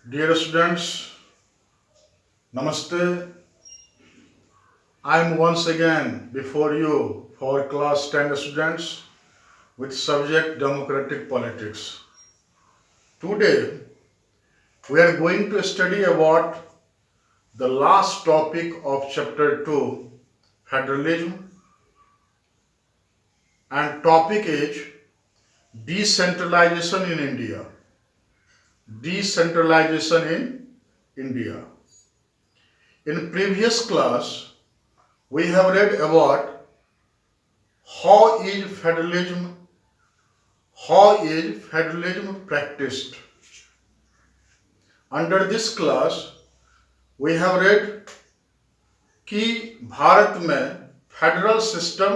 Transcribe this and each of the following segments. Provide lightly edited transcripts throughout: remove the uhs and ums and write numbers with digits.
Dear students, Namaste. I am once again before you for class 10 students with subject Democratic Politics. Today we are going to study about the last topic of chapter 2, Federalism, and topic is Decentralization in India. Decentralization in India. In previous class, we have read about how is federalism practiced. Under this class, we have read कि भारत में federal system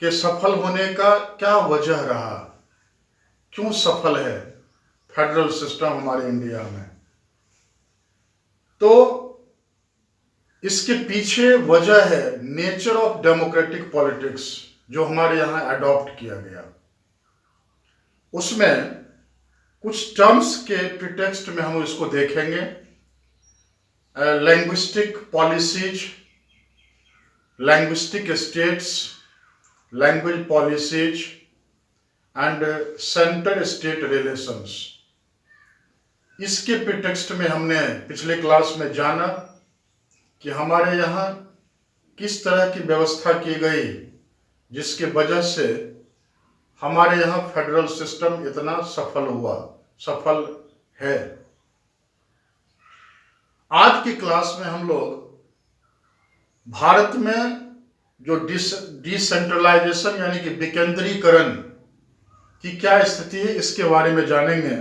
के सफल होने का क्या वजह रहा, क्यों सफल है फेडरल सिस्टम हमारे इंडिया में। तो इसके पीछे वजह है नेचर ऑफ डेमोक्रेटिक पॉलिटिक्स जो हमारे यहाँ अडॉप्ट किया गया। उसमें कुछ टर्म्स के प्रीटेक्स्ट में हम इसको देखेंगे। Linguistic policies, linguistic states, language policies and centre state relations. इसके प्रीटेक्स्ट में हमने पिछले क्लास में जाना कि हमारे यहाँ किस तरह की व्यवस्था की गई जिसके वजह से हमारे यहाँ फेडरल सिस्टम इतना सफल है। आज की क्लास में हम लोग भारत में जो डिसेंट्रलाइजेशन यानी कि विकेंद्रीकरण की क्या स्थिति है इसके बारे में जानेंगे।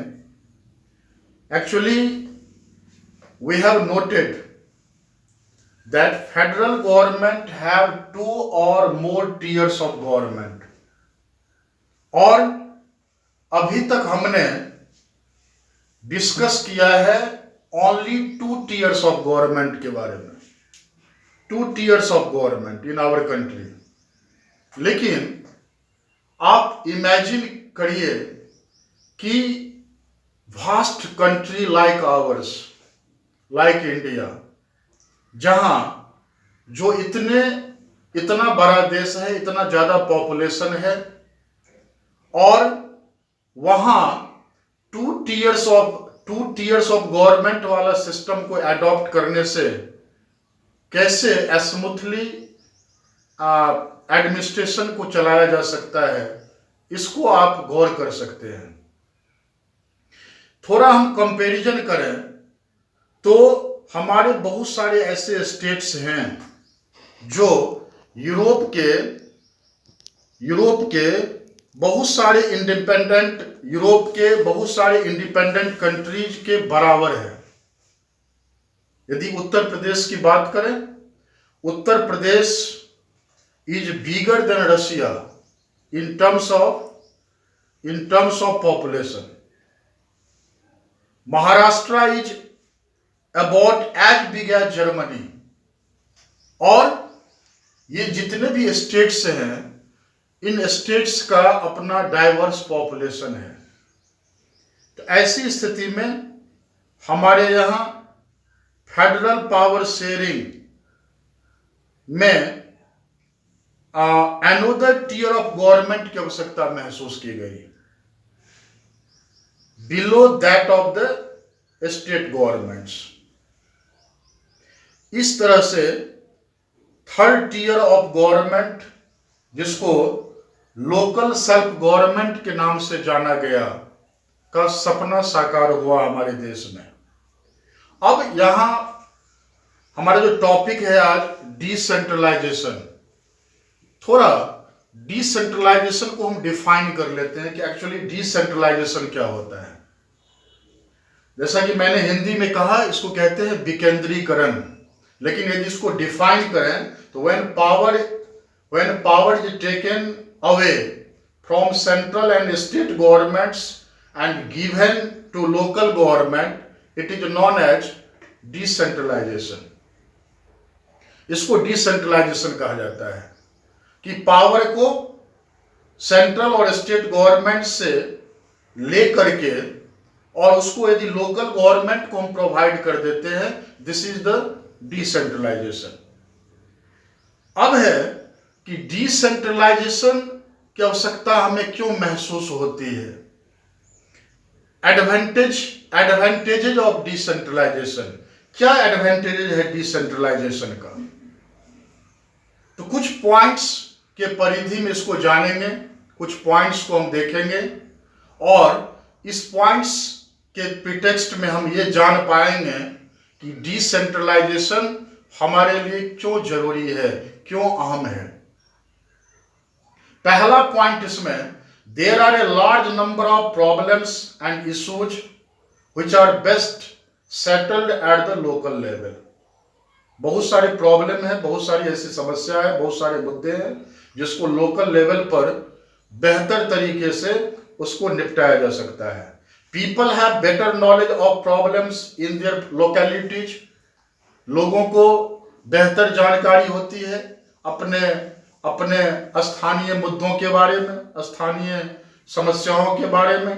Actually, we have noted that federal government have 2 or more tiers of government, और अभी तक हमने डिस्कस किया है only 2 tiers of government के बारे में, 2 tiers of government in our country। लेकिन आप इमेजिन करिए कि vast country like ours, like India, जहां जो इतना बड़ा देश है, इतना ज्यादा पॉपुलेशन है, और वहां टू टीयर्स ऑफ गवर्नमेंट वाला सिस्टम को अडॉप्ट करने से कैसे स्मूथली एडमिनिस्ट्रेशन को चलाया जा सकता है, इसको आप गौर कर सकते हैं। थोड़ा हम कंपैरिजन करें तो हमारे बहुत सारे ऐसे स्टेट्स हैं जो यूरोप के बहुत सारे इंडिपेंडेंट कंट्रीज के बराबर है। यदि उत्तर प्रदेश की बात करें, Uttar Pradesh is bigger than Russia in terms of population. Maharashtra is about as big as Germany। और ये जितने भी स्टेट्स हैं, इन स्टेट्स का अपना डाइवर्स पॉपुलेशन है। तो ऐसी स्थिति में हमारे यहाँ फेडरल पावर शेयरिंग में अनदर टीयर ऑफ गवर्नमेंट की आवश्यकता महसूस की गई, below that of the state governments. इस तरह से थर्ड टीयर ऑफ गवर्नमेंट, जिसको लोकल सेल्फ गवर्नमेंट के नाम से जाना गया, का सपना साकार हुआ हमारे देश में। अब यहां हमारा जो टॉपिक है आज, डिसेंट्रलाइजेशन। थोड़ा डिसेंट्रलाइजेशन को हम डिफाइन कर लेते हैं कि एक्चुअली डिसेंट्रलाइजेशन क्या होता है। जैसा कि मैंने हिंदी में कहा, इसको कहते हैं विकेंद्रीकरण। लेकिन यदि इसको डिफाइन करें तो when power is taken away from central and state governments and given to local government, it is known as decentralisation. इसको डिसेंट्रलाइजेशन कहा जाता है कि पावर को सेंट्रल और स्टेट गवर्नमेंट से लेकर के और उसको यदि लोकल गवर्नमेंट को हम प्रोवाइड कर देते हैं, दिस इज द डिसेंट्रलाइजेशन। अब है कि डिसेंट्रलाइजेशन की आवश्यकता हमें क्यों महसूस होती है। एडवांटेजेज ऑफ डिसेंट्रलाइजेशन, क्या एडवांटेजेज है डिसेंट्रलाइजेशन का? तो कुछ पॉइंट्स के परिधि में इसको जानेंगे, कुछ पॉइंट्स को हम देखेंगे और इस पॉइंट्स के प्रीटेक्स्ट में हम ये जान पाएंगे कि डिसेंट्रलाइजेशन हमारे लिए क्यों जरूरी है, क्यों अहम है। पहला पॉइंट इसमें, there are a large number of problems and issues which are best settled at the local level. बहुत सारे प्रॉब्लम है, बहुत सारी ऐसी समस्या है, बहुत सारे मुद्दे हैं जिसको लोकल लेवल पर बेहतर तरीके से उसको निपटाया जा सकता है। People have better knowledge of problems in their localities. लोगों को बेहतर जानकारी होती है अपने अपने स्थानीय मुद्दों के बारे में, स्थानीय समस्याओं के बारे में।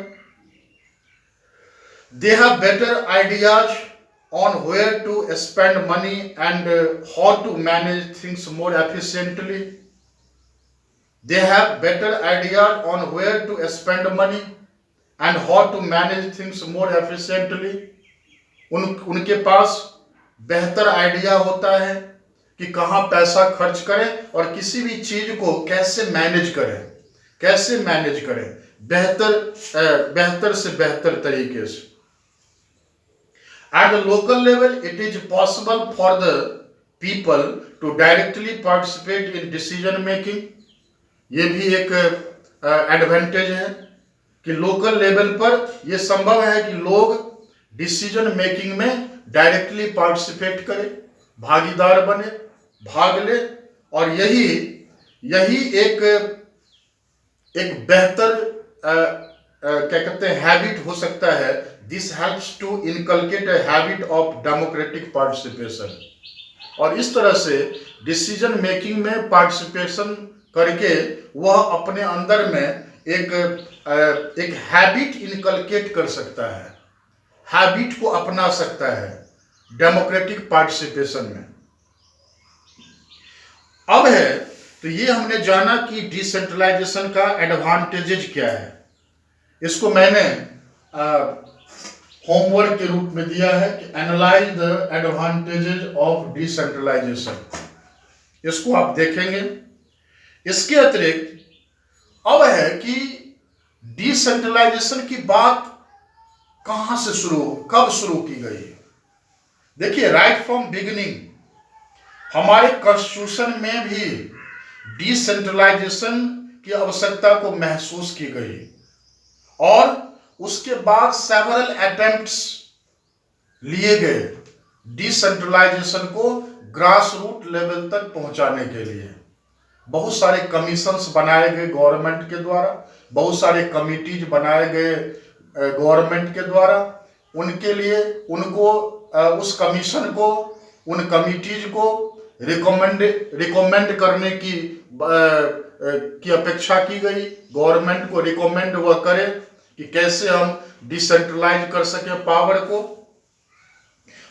They have better ideas on where to spend money and how to manage things more efficiently. They have better ideas on where to spend money and how to manage things more efficiently. उनके पास बेहतर idea होता है कि कहाँ पैसा खर्च करें और किसी भी चीज को कैसे मैनेज करें बेहतर से बेहतर तरीके से। At the local level, it is possible for the people to directly participate in decision making. ये भी एक एडवांटेज है कि लोकल लेवल पर यह संभव है कि लोग डिसीजन मेकिंग में डायरेक्टली पार्टिसिपेट करें, भागीदार बने, भाग ले, और यही एक बेहतर क्या कहते हैं हैबिट हो सकता है। This helps to inculcate a habit of democratic participation. और इस तरह से डिसीजन मेकिंग में पार्टिसिपेशन करके वह अपने अंदर में एक हैबिट इनकलकेट कर सकता है, हैबिट को अपना सकता है डेमोक्रेटिक पार्टिसिपेशन में। अब है तो ये हमने जाना कि डिसेंट्रलाइजेशन का एडवांटेजेस क्या है। इसको मैंने होमवर्क के रूप में दिया है कि analyse the advantages of decentralisation. इसको आप देखेंगे। इसके अतिरिक्त अब है कि डिसेंट्रलाइजेशन की बात कहां से कब शुरू की गई। देखिए, राइट फ्रॉम बिगिनिंग हमारे कॉन्स्टिट्यूशन में भी डिसेंट्रलाइजेशन की आवश्यकता को महसूस की गई और उसके बाद सेवरल अटेम्प्ट्स लिए गए डिसेंट्रलाइजेशन को ग्रास रूट लेवल तक पहुंचाने के लिए। बहुत सारे कमीशंस बनाए गए गवर्नमेंट के द्वारा, बहुत सारे कमिटीज बनाए गए गवर्नमेंट के द्वारा। उनके लिए उनको उस कमीशन को, उन कमिटीज को रिकमेंड करने की अपेक्षा की गई। गवर्नमेंट को रिकमेंड वह करे कि कैसे हम डिसेंट्रलाइज कर सके पावर को।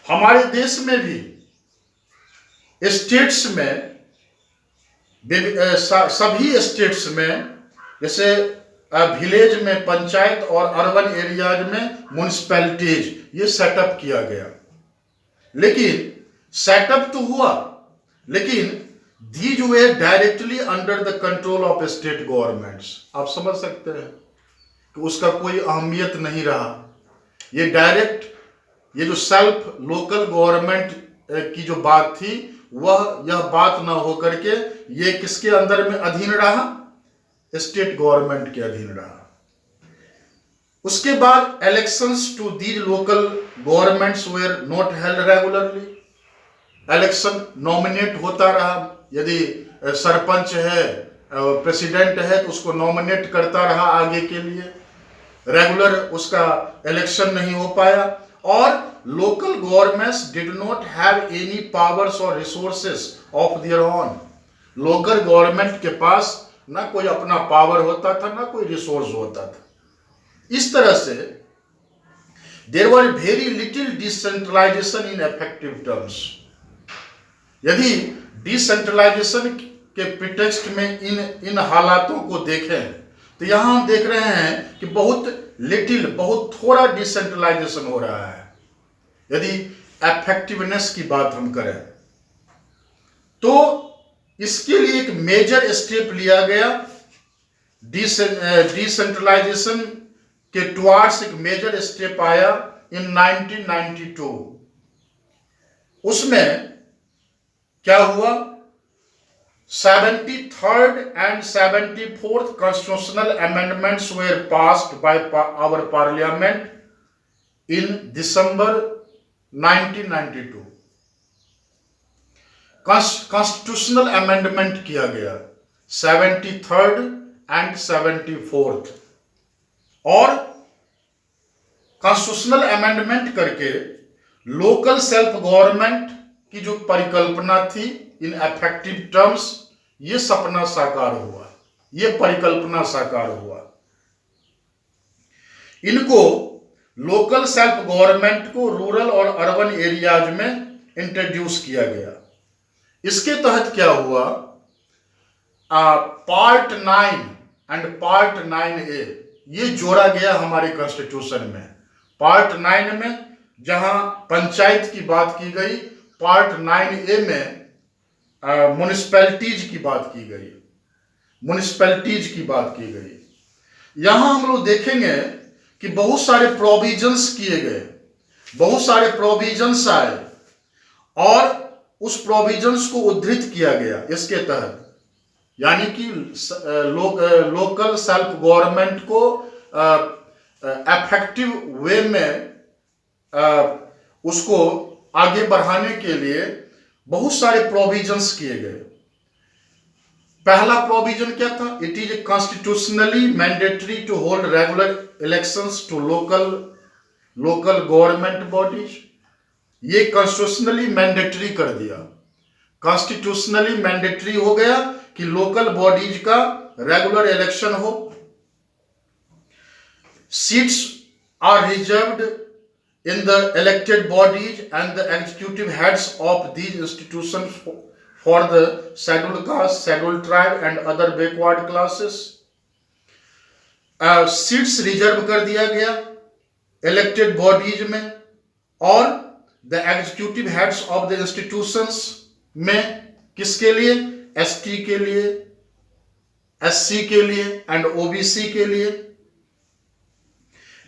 हमारे देश में भी स्टेट्स में, सभी स्टेट्स में, जैसे विलेज में पंचायत और अर्बन एरियाज में म्युनिसिपैलिटीज, ये सेटअप किया गया। लेकिन सेटअप तो हुआ, लेकिन these way directly under the control of state governments. आप समझ सकते हैं कि उसका कोई अहमियत नहीं रहा। ये डायरेक्ट, ये जो सेल्फ लोकल गवर्नमेंट की जो बात थी, यह बात ना हो करके ये किसके अंदर में अधीन रहा? स्टेट गवर्नमेंट के अधीन रहा। उसके बाद elections to these local governments were not held regularly. Election nominate होता रहा। यदि सरपंच है, प्रेसिडेंट है, तो उसको नॉमिनेट करता रहा आगे के लिए। रेगुलर उसका इलेक्शन नहीं हो पाया और local governments did not have any powers और resources of their own. Local government के पास ना कोई अपना पावर होता था, ना कोई रिसोर्स होता था। इस तरह से there were very little decentralisation in effective terms. यदि डिसेंट्रलाइजेशन के प्रिटेक्स्ट में इन हालातों को देखें तो यहां हम देख रहे हैं कि बहुत थोड़ा डिसेंट्रलाइजेशन हो रहा है। यदि इफेक्टिवनेस की बात हम करें तो इसके लिए एक मेजर स्टेप लिया गया। डिसेंट्रलाइजेशन के टुवार्ड्स एक मेजर स्टेप आया इन 1992। उसमें क्या हुआ, 73rd and 74th constitutional amendments were passed by our parliament in December 1992। Constitutional amendment किया गया 73rd and 74th, और कॉन्स्टिट्यूशनल अमेंडमेंट करके लोकल सेल्फ गवर्नमेंट की जो परिकल्पना थी इन इफेक्टिव टर्म्स, ये सपना साकार हुआ, ये परिकल्पना साकार हुआ। इनको लोकल सेल्फ गवर्नमेंट को रूरल और अर्बन एरियाज में इंट्रोड्यूस किया गया। इसके तहत क्या हुआ, पार्ट 9 एंड पार्ट 9A ये जोड़ा गया हमारे कॉन्स्टिट्यूशन में। पार्ट 9 में जहां पंचायत की बात की गई, पार्ट 9A में म्युनिसिपैलिटीज की बात की गई, म्युनिसिपैलिटीज की बात की गई। यहां हम लोग देखेंगे कि बहुत सारे प्रोविजंस किए गए, बहुत सारे प्रोविजंस आए और उस प्रोविजंस को उद्धृत किया गया इसके तहत, यानी कि लोकल सेल्फ गवर्नमेंट को इफेक्टिव वे में उसको आगे बढ़ाने के लिए बहुत सारे प्रोविजंस किए गए। पहला प्रोविजन क्या था, it is constitutionally mandatory to hold regular elections to local government bodies. ये कॉन्स्टिट्यूशनली मैंडेटरी कर दिया, कॉन्स्टिट्यूशनली मैंडेटरी हो गया कि लोकल बॉडीज का रेगुलर इलेक्शन हो। Seats are reserved in the elected bodies and the executive heads of these institutions for the scheduled caste, scheduled tribe and other backward classes। Seats reserve कर दिया गया elected bodies में और the executive heads of the institutions में। किसके लिए, ST के लिए, एससी के लिए एंड ओबीसी के लिए।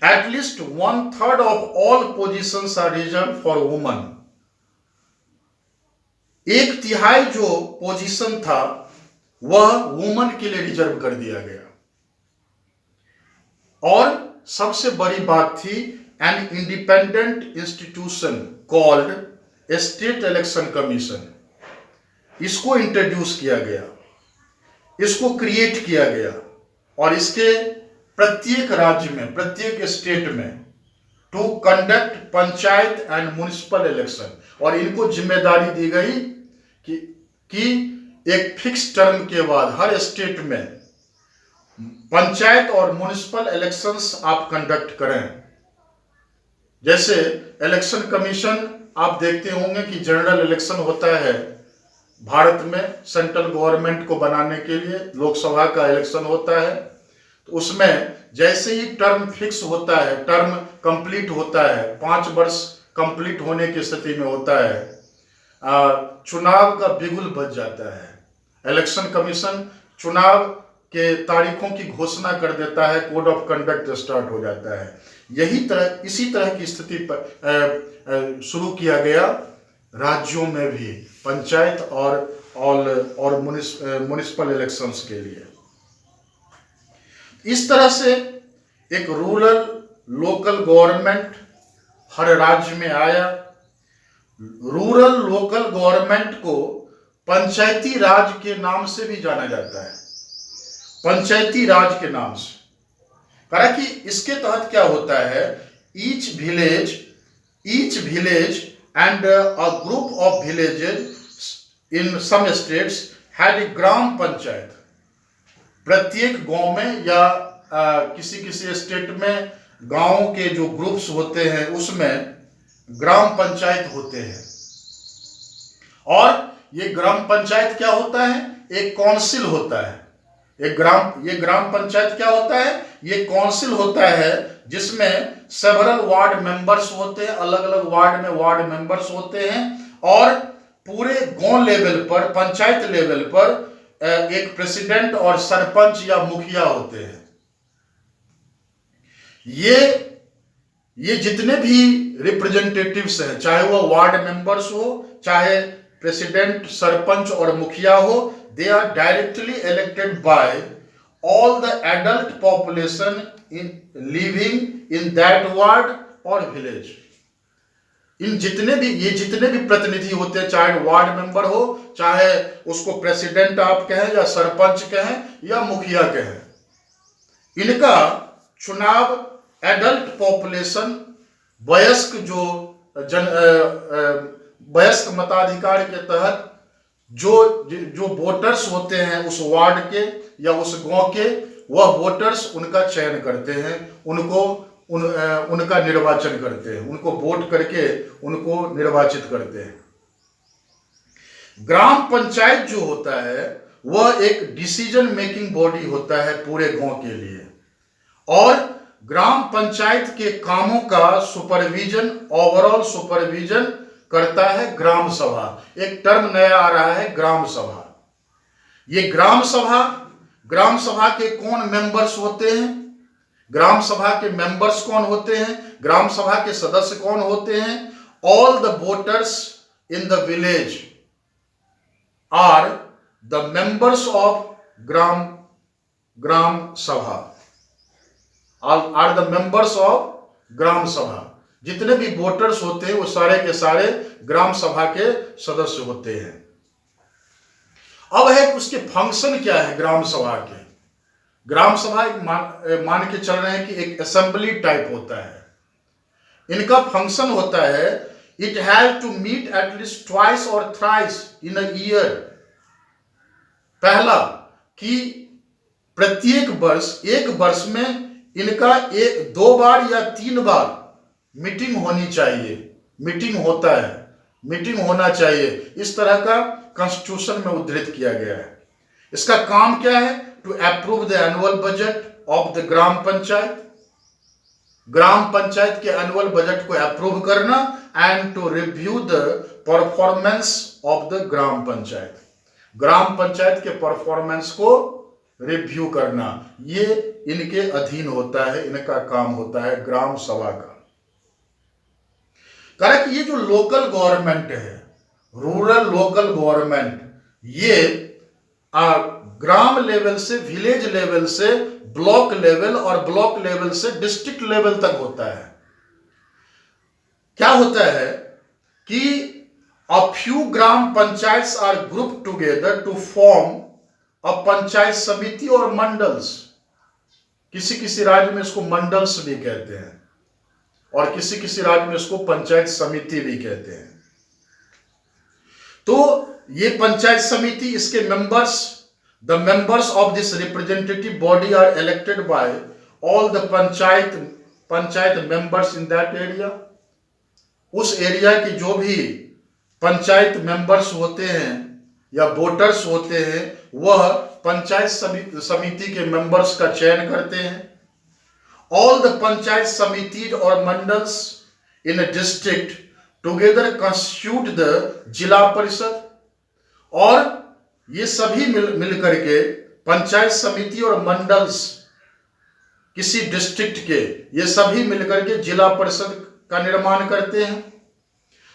At least 1/3 of all positions are reserved for women। 1/3 जो पोजीशन था वह वुमन के लिए रिजर्व कर दिया गया। और सबसे बड़ी बात थी an independent institution called state election commission. इसको इंट्रोड्यूस किया गया, इसको क्रिएट किया गया और इसके प्रत्येक राज्य में, प्रत्येक स्टेट में to conduct panchayat and municipal election. और इनको जिम्मेदारी दी गई कि एक फिक्स टर्म के बाद हर स्टेट में पंचायत और म्युनिसिपल इलेक्शंस आप कंडक्ट करें। जैसे इलेक्शन कमीशन आप देखते होंगे कि जनरल इलेक्शन होता है भारत में, सेंट्रल गवर्नमेंट को बनाने के लिए लोकसभा का इलेक्शन होता है। उसमें जैसे ही टर्म फिक्स होता है, टर्म कंप्लीट होता है, 5 वर्ष कंप्लीट होने की स्थिति में होता है, चुनाव का बिगुल बज जाता है। इलेक्शन कमीशन चुनाव के तारीखों की घोषणा कर देता है, कोड ऑफ कंडक्ट स्टार्ट हो जाता है। इसी तरह की स्थिति पर शुरू किया गया राज्यों में भी पंचायत और म्युनिसिपल इलेक्शंस के लिए। इस तरह से एक रूरल लोकल गवर्नमेंट हर राज्य में आया। रूरल लोकल गवर्नमेंट को पंचायती राज के नाम से भी जाना जाता है, पंचायती राज के नाम से। कारण कि इसके तहत क्या होता है, each village and a group of villages in some states had a gram panchayat. प्रत्येक गांव में या किसी स्टेट में गांव के जो ग्रुप्स होते हैं उसमें ग्राम पंचायत होते हैं। और ये ग्राम पंचायत क्या होता है? एक काउंसिल होता है। ये ग्राम पंचायत क्या होता है? ये काउंसिल होता है जिसमें सेवरल वार्ड मेंबर्स होते हैं, अलग अलग वार्ड में वार्ड मेंबर्स होते हैं, और पूरे गांव लेवल पर, पंचायत लेवल पर एक प्रेसिडेंट और सरपंच या मुखिया होते हैं। ये जितने भी रिप्रेजेंटेटिव्स हैं, चाहे वो वार्ड मेंबर्स हो, चाहे प्रेसिडेंट, सरपंच और मुखिया हो, they are directly elected by all the adult population in living in that ward or village। ये जितने भी प्रतिनिधि होते हैं, चाहे वार्ड मेंबर हो, चाहे उसको प्रेसिडेंट आप कहें या सरपंच कहें या मुखिया कहें, इनका चुनाव एडल्ट पॉपुलेशन, वयस्क वयस्क मताधिकार के तहत जो वोटर्स होते हैं उस वार्ड के या उस गांव के, वह वोटर्स उनका चयन करते हैं, उनका निर्वाचन करते हैं, उनको वोट करके उनको निर्वाचित करते हैं। ग्राम पंचायत जो होता है वह एक डिसीजन मेकिंग बॉडी होता है पूरे गांव के लिए, और ग्राम पंचायत के कामों का सुपरविजन, ओवरऑल सुपरविजन करता है ग्राम सभा। एक टर्म नया आ रहा है, ग्राम सभा। ये ग्राम सभा के कौन मेंबर्स होते हैं? ग्राम सभा के मेंबर्स कौन होते हैं? ग्राम सभा के सदस्य कौन होते हैं? All the voters in the village are the members of gram sabha, are the members of gram sabha. जितने भी वोटर्स होते हैं वो सारे के सारे ग्राम सभा के सदस्य होते हैं। अब है कि उसके फंक्शन क्या है ग्राम सभा के। ग्राम सभा एक मान के चल रहे हैं कि एक असेंबली टाइप होता है। इनका फंक्शन होता है, it has to meet at least twice और थ्राइस इन अ ईयर। पहला कि प्रत्येक वर्ष, एक वर्ष में इनका 2 बार या 3 बार मीटिंग होनी चाहिए, मीटिंग होता है, मीटिंग होना चाहिए। इस तरह का कॉन्स्टिट्यूशन में उद्धृत किया गया है। इसका काम क्या है? To approve the annual budget of the gram panchayat, gram panchayat के एनुअल बजट को अप्रूव करना, and to review the performance of the gram panchayat, gram panchayat के परफॉर्मेंस को रिव्यू करना। ये इनके अधीन होता है, इनका काम होता है ग्राम सभा का। कारण कि ये जो लोकल गवर्नमेंट है, रूरल लोकल गवर्नमेंट, ये ग्राम लेवल से, विलेज लेवल से ब्लॉक लेवल, और ब्लॉक लेवल से डिस्ट्रिक्ट लेवल तक होता है। क्या होता है कि a few gram panchayats are group together to form a panchayat samiti और मंडल्स। किसी किसी राज्य में इसको मंडल्स भी कहते हैं, और किसी किसी राज्य में इसको पंचायत समिति भी कहते हैं। तो ये पंचायत समिति, इसके members, the members of this representative body are elected by all the panchayat members in that area. उस एरिया के जो भी पंचायत मेंबर्स होते हैं या वोटर्स होते हैं, वह पंचायत समिति के मेंबर्स का चयन करते हैं। All the पंचायत समिति और mandals in a district together constitute the जिला परिषद, और ये सभी मिल करके पंचायत समिति और मंडल्स किसी डिस्ट्रिक्ट के, ये सभी मिलकर के जिला परिषद का निर्माण करते हैं।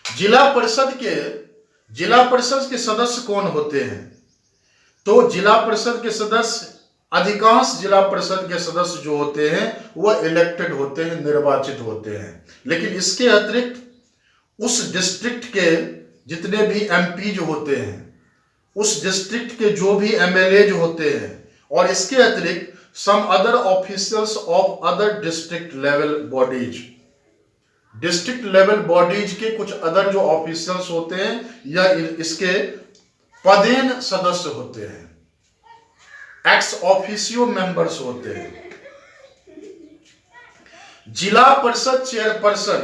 जिला परिषद के सदस्य कौन होते हैं? तो जिला परिषद के सदस्य, अधिकांश जिला परिषद के सदस्य जो होते हैं वह इलेक्टेड होते हैं, निर्वाचित होते हैं। लेकिन इसके अतिरिक्त उस डिस्ट्रिक्ट के जितने भी एमपी जो होते हैं, उस डिस्ट्रिक्ट के जो भी एमएलए जो होते हैं, और इसके अतिरिक्त some other officials of other district level bodies, district level bodies के कुछ अदर जो ऑफिशियल्स होते हैं या इसके पदेन सदस्य होते हैं, एक्स ऑफिशियो मेंबर्स होते हैं। जिला परिषद chairperson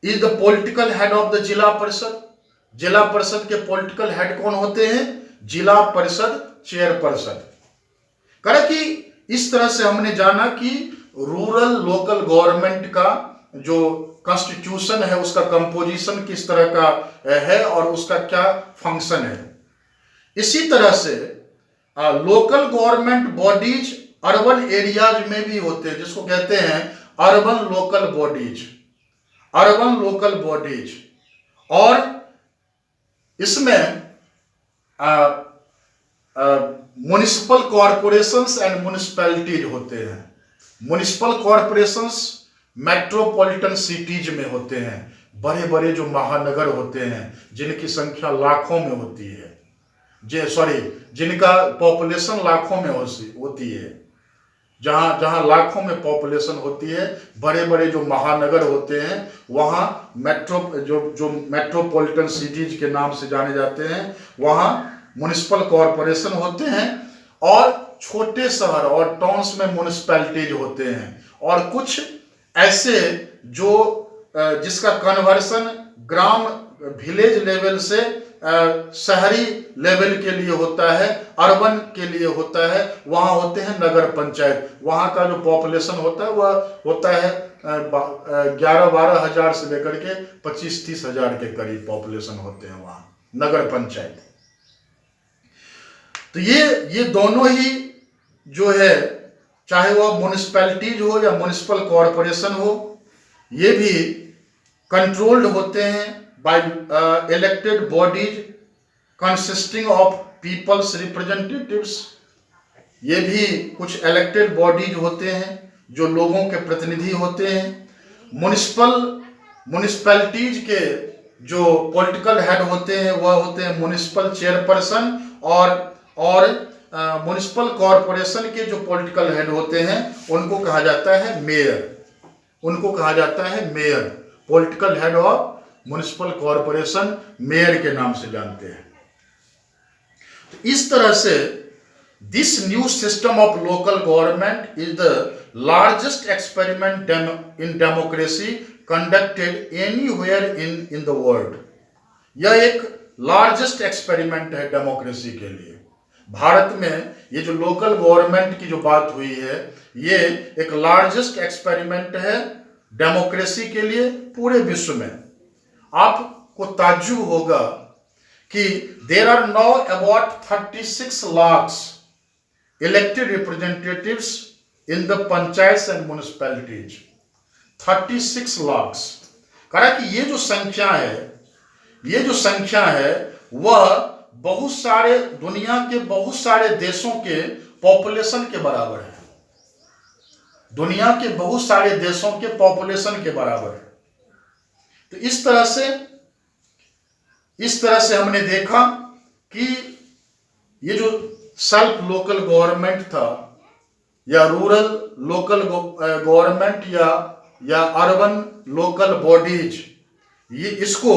is the political head of the जिला परिषद। जिला परिषद के पॉलिटिकल हेड कौन होते हैं? जिला परिषद चेयरपर्सन। करे कि इस तरह से हमने जाना कि रूरल लोकल गवर्नमेंट का जो कॉन्स्टिट्यूशन है उसका कंपोजिशन किस तरह का है और उसका क्या फंक्शन है। इसी तरह से local government bodies urban areas में भी होते हैं, जिसको कहते हैं urban local bodies. Urban local bodies, और इसमें म्युनिसिपल कॉरपोरेशंस एंड म्युनिसिपैलिटीज होते हैं। म्युनिसिपल कॉरपोरेशंस मेट्रोपॉलिटन सिटीज में होते हैं, बड़े बड़े जो महानगर होते हैं जिनकी संख्या लाखों में होती है, जिनका पॉपुलेशन लाखों में होती है, जहां लाखों में पॉपुलेशन होती है, बड़े बड़े जो महानगर होते हैं वहां जो मेट्रोपॉलिटन सिटीज के नाम से जाने जाते हैं, वहां म्युनिसिपल कॉरपोरेशन होते हैं, और छोटे शहर और टाउन्स में म्युनिसिपैलिटीज होते हैं, और कुछ ऐसे जो जिसका कन्वर्सन ग्राम विलेज लेवल से शहरी लेवल के लिए होता है, अर्बन के लिए होता है, वहां होते हैं नगर पंचायत। वहां का जो पॉपुलेशन होता है वह होता है 11-12 हजार से लेकर के 25-30 हजार के करीब पॉपुलेशन होते हैं वहां नगर पंचायत। तो ये दोनों ही जो है, चाहे वह म्युनिसिपैलिटीज हो या म्युनिसिपल कॉरपोरेशन हो, ये भी कंट्रोल्ड होते हैं by elected bodies consisting of people's representatives. ये भी कुछ इलेक्टेड बॉडीज होते हैं जो लोगों के प्रतिनिधि होते हैं। म्युनिसिपैलिटीज के जो पॉलिटिकल हेड होते हैं वह होते हैं म्युनिसिपल चेयरपर्सन, और म्युनिसिपल कॉरपोरेशन के जो पॉलिटिकल हेड होते हैं उनको कहा जाता है मेयर। उनको कहा जाता है mayor. Political head of municipal corporation mayor के नाम से जानते हैं। तो इस तरह से this new system of local government is the largest experiment in democracy conducted anywhere in the world. यह एक लार्जेस्ट एक्सपेरिमेंट है डेमोक्रेसी के लिए। भारत में ये जो लोकल गवर्नमेंट की जो बात हुई है, ये एक लार्जेस्ट एक्सपेरिमेंट है डेमोक्रेसी के लिए पूरे विश्व में। आपको ताज्जुब होगा कि there are now about 36 lakh elected representatives in the panchayat and municipalities. 36 lakh. कहा कि ये जो संख्या है वह बहुत सारे दुनिया के बहुत सारे देशों के पॉपुलेशन के बराबर है। दुनिया के बहुत सारे देशों के पॉपुलेशन के बराबर है। तो इस तरह से हमने देखा कि ये जो सेल्फ लोकल गवर्नमेंट था, या रूरल लोकल गवर्नमेंट, या अर्बन लोकल बॉडीज, ये इसको